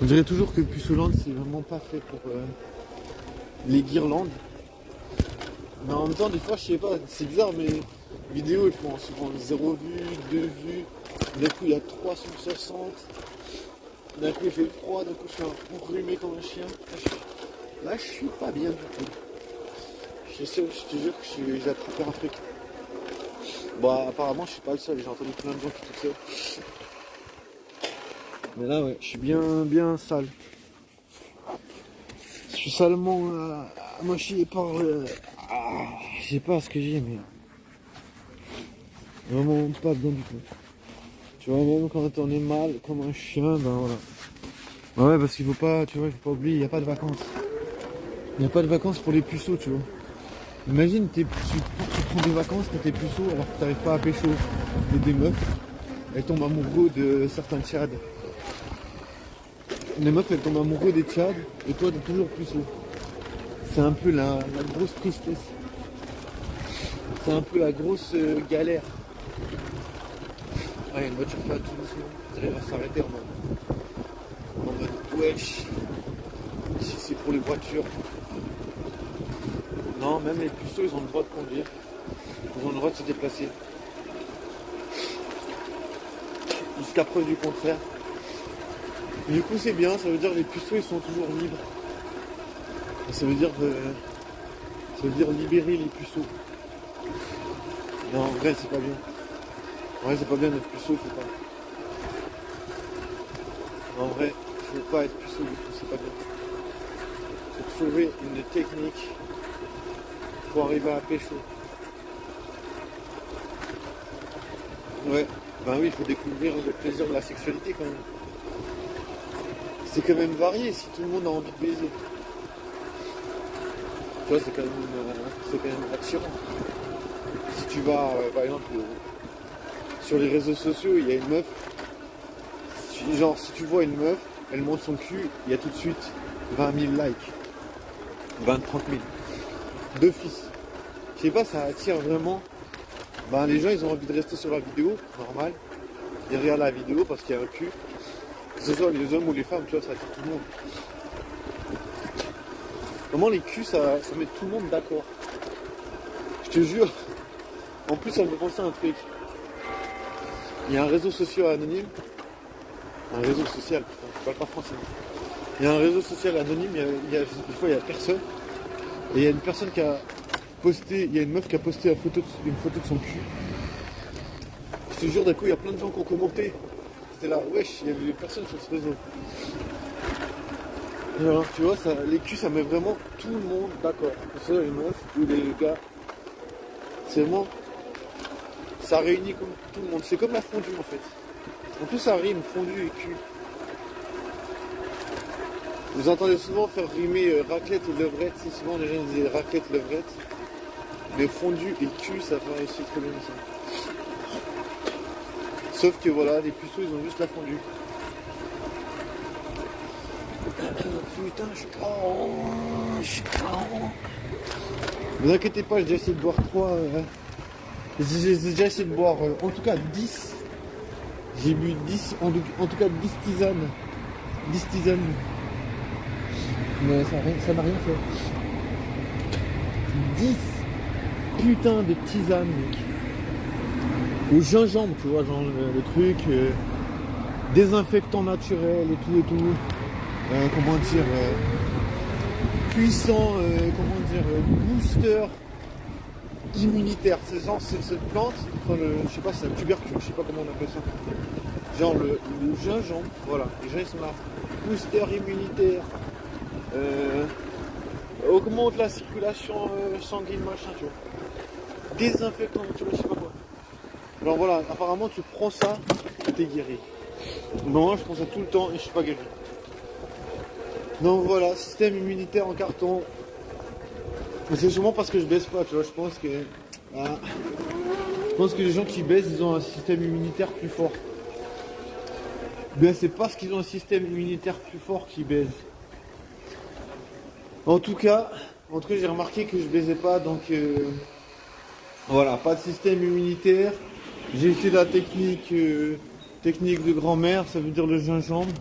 On dirait toujours que Puceauland c'est vraiment pas fait pour les guirlandes. Mais en même temps, des fois, je sais pas, c'est bizarre, mais vidéos ils font souvent 0 vues, 2 vues. D'un coup, il y a 360. D'un coup, il fait froid, d'un coup, je suis enrhumé comme un chien. Là, je suis pas bien du tout. Je te jure que j'ai attrapé un truc. Bah, apparemment, je suis pas le seul, j'ai entendu plein de gens qui toussaient. Mais là, ouais, je suis bien sale. Je suis salement moché par. Je sais pas ce que j'ai, mais. Vraiment pas bien du tout. Tu vois, même quand on est mal, comme un chien, ben voilà. Ouais, parce qu'il faut pas, tu vois, il faut pas oublier, il n'y a pas de vacances. Il n'y a pas de vacances pour les puceaux, tu vois. Imagine, tu prends des vacances quand t'es puceau alors que t'arrives pas à pécho des meufs. Elles tombent amoureux de certains tchads. Les meufs, elles tombent amoureux des tchads et toi, t'es toujours puceau. C'est un peu la grosse tristesse. C'est un peu la grosse galère. Ah, il y a une voiture pas tout doucement. Elle va s'arrêter en mode wesh. Si c'est pour les voitures. Non, même les puceaux, ils ont le droit de conduire. Ils ont le droit de se déplacer. Jusqu'à preuve du contraire. Et du coup, c'est bien, ça veut dire que les puceaux, ils sont toujours libres. Et ça veut dire libérer les puceaux. Non, en vrai, c'est pas bien. En vrai, c'est pas bien d'être puceau, faut pas. En vrai, faut pas être puceau du tout, c'est pas bien. Faut trouver une technique pour arriver à pécho. Ouais, ben oui, il faut découvrir le plaisir de la sexualité quand même. C'est quand même varié si tout le monde a envie de baiser. Tu vois, c'est quand même attirant. Si tu vas, par exemple, sur les réseaux sociaux, il y a une meuf. Genre, si tu vois une meuf, elle monte son cul, il y a tout de suite 20 000 likes. 30 000. D'office. Je sais pas, ça attire vraiment. Ben, les gens, ils ont envie de rester sur la vidéo, normal. Ils regardent la vidéo parce qu'il y a un cul. Que ce soit les hommes ou les femmes, tu vois, ça attire tout le monde. Comment les culs, ça met tout le monde d'accord. Je te jure. En plus, ça me fait penser à un truc. Il y a un réseau social anonyme. Un réseau social, putain, je parle pas français. Il y a un réseau social anonyme, des fois il y a personne. Et il y a une personne qui a posté, il y a une meuf qui a posté une photo de son cul. Je te jure, d'un coup, il y a plein de gens qui ont commenté. C'était là, wesh, il y avait personne sur ce réseau. Et alors, tu vois, les culs, ça met vraiment tout le monde d'accord. Que ce soit les meufs ou les gars. C'est vraiment, ça réunit comme tout le monde. C'est comme la fondue en fait. En plus, ça rime, fondue et cul. Vous entendez souvent faire rimer raclette et levrette. C'est souvent les gens disent raclette, levrette. Mais fondue et cul, ça fait aussi très bien ça. Sauf que voilà, les puceaux, ils ont juste la fondue. Putain, je suis KO. Ne vous inquiétez pas, j'ai déjà essayé de boire 3. J'ai déjà essayé de boire en tout cas 10. J'ai bu 10, en tout cas 10 tisanes. 10 tisanes. Mais ça n'a rien fait. 10 putain de tisanes, mec. Au gingembre, tu vois, genre le truc désinfectant naturel et tout. Comment dire puissant, booster immunitaire. C'est genre cette plante, enfin, je sais pas, c'est un tubercule, je sais pas comment on appelle ça. Genre le gingembre, voilà, les gens ils sont là. Booster immunitaire, augmente la circulation sanguine, machin, tu vois. Désinfectant, tu vois, je sais pas quoi. Alors voilà, apparemment tu prends ça et t'es guéri. Non, moi je prends ça tout le temps et je suis pas guéri. Donc voilà, système immunitaire en carton. Mais c'est sûrement parce que je baisse pas, tu vois, je pense que les gens qui baissent, ils ont un système immunitaire plus fort. Ben c'est parce qu'ils ont un système immunitaire plus fort qu'ils baissent. En tout cas, j'ai remarqué que je baisais pas, donc voilà, pas de système immunitaire. J'ai essayé la technique de grand-mère, ça veut dire le gingembre.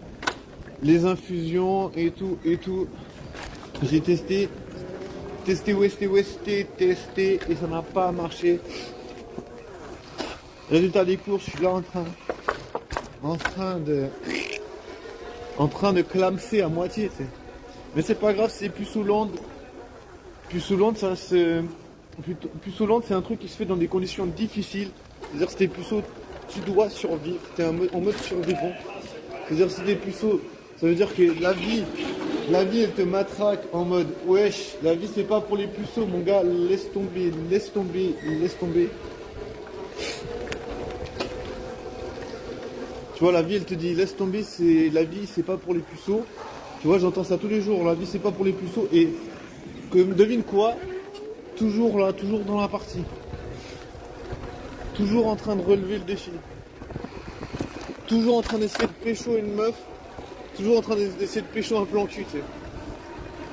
les infusions et tout, et tout. J'ai testé, testé, et ça n'a pas marché. Résultat des courses, je suis là en train de clamser à moitié, tu sais. Mais c'est pas grave, c'est puce Hollande. Puce Hollande, puce Hollande, c'est un truc qui se fait dans des conditions difficiles. C'est-à-dire, si t'es puceau, tu dois survivre. T'es en mode survivant. C'est-à-dire, si t'es puceau, ça veut dire que la vie, elle te matraque en mode, wesh, la vie, c'est pas pour les puceaux, mon gars, laisse tomber, laisse tomber, laisse tomber. Tu vois, la vie, elle te dit, laisse tomber, la vie, c'est pas pour les puceaux. Tu vois, j'entends ça tous les jours, la vie, c'est pas pour les puceaux. Et devine quoi, toujours là, toujours dans la partie. Toujours en train de relever le défi. Toujours en train d'essayer de pécho une meuf. Toujours en train d'essayer de pécho un plan cul, tu sais.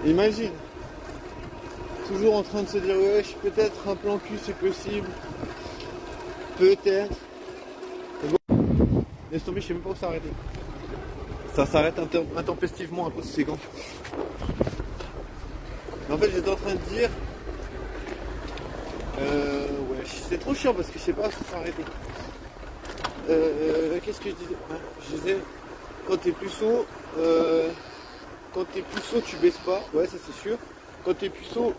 Imagine. Toujours en train de se dire, ouais, peut-être un plan cul, c'est possible. Peut-être. Laisse tomber, je sais même pas où s'arrêter. Ça s'arrête intempestivement à cause de ces gants. Mais en fait, j'étais en train de dire... ouais, c'est trop chiant parce que je sais pas où s'arrêter. Qu'est-ce que je disais? Je disais, quand t'es puceau, tu baisses pas. Ouais, ça c'est sûr. Quand t'es puceau,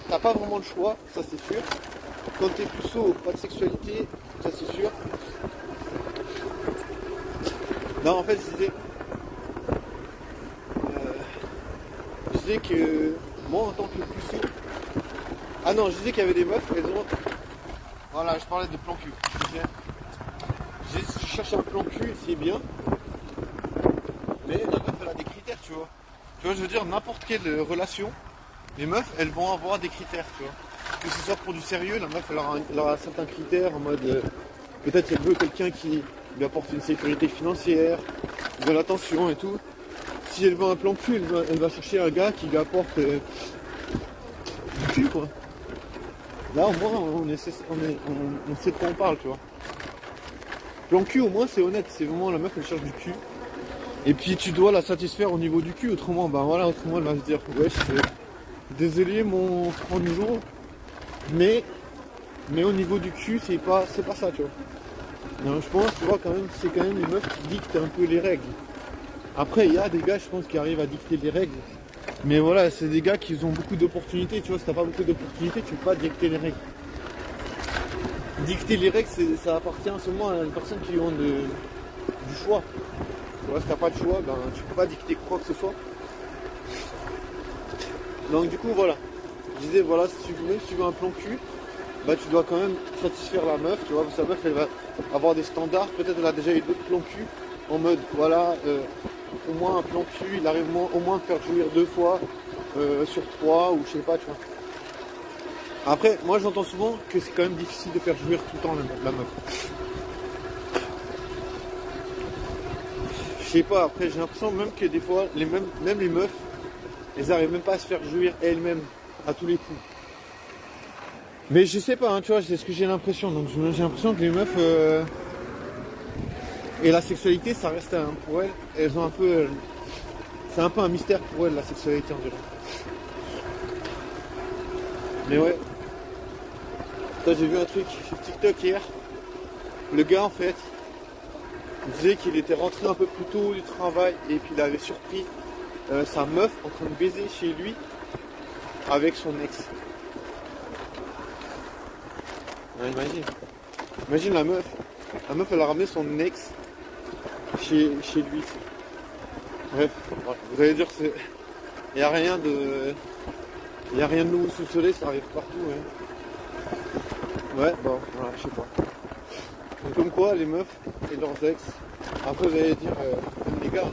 t'as pas vraiment le choix. Ça c'est sûr. Quand t'es puceau, pas de sexualité. Ça c'est sûr. Non, en fait, je disais que moi, en tant que puceau... Ah non, je disais qu'il y avait des meufs, elles ont... Voilà, je parlais de plan cul. Je cherche un plan cul, c'est bien. Mais la meuf, elle a des critères, tu vois. Tu vois, je veux dire, n'importe quelle relation, les meufs, elles vont avoir des critères, tu vois. Que ce soit pour du sérieux, la meuf, elle aura certains critères en mode... peut-être elle veut quelqu'un qui lui apporte une sécurité financière, de l'attention et tout. Si elle veut un plan cul, elle va chercher un gars qui lui apporte du cul, quoi. Là, au moins, on sait de quoi on parle, tu vois. Plan cul, au moins, c'est honnête. C'est vraiment la meuf, elle cherche du cul. Et puis, tu dois la satisfaire au niveau du cul. Autrement, ben voilà, autrement, elle va se dire, ouais, désolé, mon niveau. Mais au niveau du cul, c'est pas ça, tu vois. Non, je pense, tu vois, quand même, c'est quand même les meufs qui dictent un peu les règles. Après, il y a des gars, je pense, qui arrivent à dicter les règles. Mais voilà, c'est des gars qui ont beaucoup d'opportunités. Tu vois, si t'as pas beaucoup d'opportunités, tu peux pas dicter les règles. Dicter les règles, ça appartient seulement à une personne qui ont du choix. Tu vois, si t'as pas de choix, ben, tu peux pas dicter quoi que ce soit. Donc du coup, voilà. Je disais, voilà, si tu veux un plan cul, bah, tu dois quand même satisfaire la meuf. Tu vois, sa meuf, elle va avoir des standards. Peut-être elle a déjà eu d'autres plans cul. En mode, voilà, au moins un plan cul, il arrive au moins à faire jouir 2 fois sur 3 ou je sais pas, tu vois. Après, moi j'entends souvent que c'est quand même difficile de faire jouir tout le temps la meuf. Je sais pas, après j'ai l'impression même que des fois, même les meufs, elles arrivent même pas à se faire jouir elles-mêmes à tous les coups. Mais je sais pas, hein, tu vois, c'est ce que j'ai l'impression. Donc j'ai l'impression que les meufs... Et la sexualité, ça reste pour elles ont un peu... c'est un peu un mystère pour elles, la sexualité, en dirait. Mais ouais. Toi, j'ai vu un truc sur TikTok hier. Le gars, en fait, il disait qu'il était rentré un peu plus tôt du travail et puis il avait surpris sa meuf en train de baiser chez lui avec son ex. Ouais, imagine la meuf. La meuf, elle a ramené son ex chez lui. Bref, vous allez dire que il n'y a rien de nouveau sous le soleil, ça arrive partout. Ouais, bon, voilà, je sais pas. Donc, comme quoi, les meufs et leurs ex, après vous allez dire, les gars,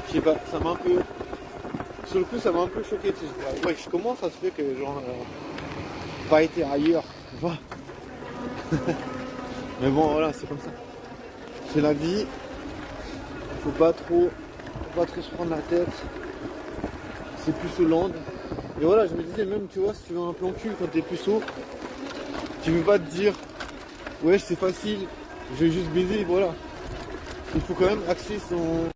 je sais pas, ça m'a un peu, sur le coup, ça m'a un peu choqué. Tu sais, ouais, comment ça se fait que genre, pas été ailleurs, tu vois. Mais bon, voilà, c'est comme ça. C'est la vie. Faut pas trop se prendre la tête. C'est plus Hollande. Et voilà, je me disais même, tu vois, si tu veux un plan cul quand t'es puceau, tu veux pas te dire, ouais, c'est facile, je vais juste baiser, voilà. il faut quand même axer son...